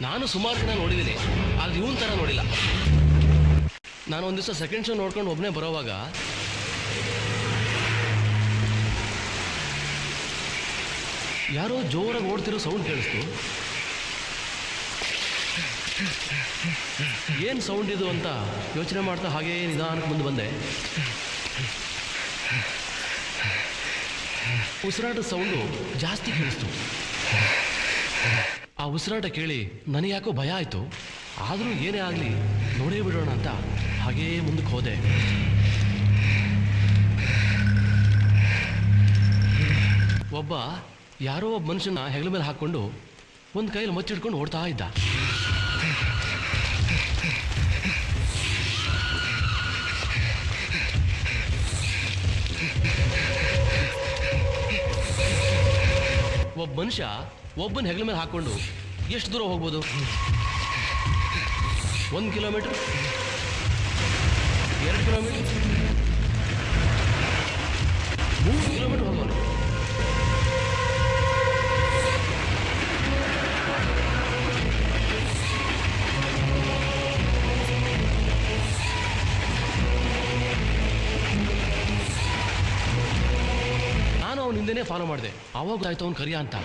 ನಾನು ಸುಮಾರು ಜನ ನೋಡಿದ್ದೀನಿ, ಆದರೆ ಇವನ್ ಥರ ನೋಡಿಲ್ಲ. ನಾನು ಒಂದು ದಿವಸ ಸೆಕೆಂಡ್ ಶೋ ನೋಡ್ಕೊಂಡು ಒಬ್ಬನೇ ಬರೋವಾಗ ಯಾರೋ ಜೋರಾಗಿ ಓಡ್ತಿರೋ ಸೌಂಡ್ ಕೇಳಿಸ್ತು. ಏನು ಸೌಂಡ್ ಇದು ಅಂತ ಯೋಚನೆ ಮಾಡ್ತಾ ಹಾಗೇ ನಿಧಾನಕ್ಕೆ ಮುಂದೆ ಬಂದೆ. ಉಸಿರಾಟದ ಸೌಂಡು ಜಾಸ್ತಿ ಕೇಳಿಸ್ತು. ಆ ಉಸಿರಾಟ ಕೇಳಿ ನನಗೆ ಯಾಕೋ ಭಯ ಆಯಿತು. ಆದರೂ ಏನೇ ಆಗಲಿ ನೋಡೇ ಬಿಡೋಣ ಅಂತ ಹಾಗೇ ಮುಂದಕ್ಕೆ ಹೋದೆ. ಒಬ್ಬ ಯಾರೋ ಒಬ್ಬ ಮನುಷ್ಯನ ಹೆಗಲ ಮೇಲೆ ಹಾಕ್ಕೊಂಡು ಒಂದು ಕೈಯಲ್ಲಿ ಮಚ್ಚಿಡ್ಕೊಂಡು ಓಡ್ತಾ ಇದ್ದ. ಒಬ್ಬ ಮನುಷ್ಯ ಒಬ್ಬನ ಹೆಗಲ ಮೇಲೆ ಹಾಕ್ಕೊಂಡು ಎಷ್ಟು ದೂರ ಹೋಗ್ಬೋದು? 1 ಕಿಲೋಮೀಟರ್, 2 ಕಿಲೋಮೀಟರ್, 3 ಕಿಲೋಮೀಟರ್ ಹೋಗೋನು. ನಾನು ಅವನ ಹಿಂದೆನೇ ಫಾಲೋ ಮಾಡಿದೆ. ಆವಾಗ ಆಯ್ತು ಅವನು ಕರಿಯ ಅಂತ.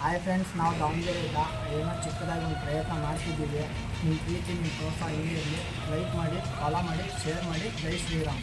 ಹಾಯ್ ಫ್ರೆಂಡ್ಸ್, ನಾವು ದಾವಣಗೆರೆಯಿಂದ ಏನೋ ಚಿಕ್ಕದಾಗಿ ಒಂದು ಪ್ರಯತ್ನ ಮಾಡ್ತಿದ್ದೀವಿ. ನಿಮ್ಮ ಪ್ರೀತಿ, ನಿಮ್ಮ ಪ್ರೋತ್ಸಾಹ ಹೀಗೆ ಇರಲಿ. ಲೈಕ್ ಮಾಡಿ, ಫಾಲೋ ಮಾಡಿ, ಶೇರ್ ಮಾಡಿ. ಜೈ ಶ್ರೀರಾಮ್.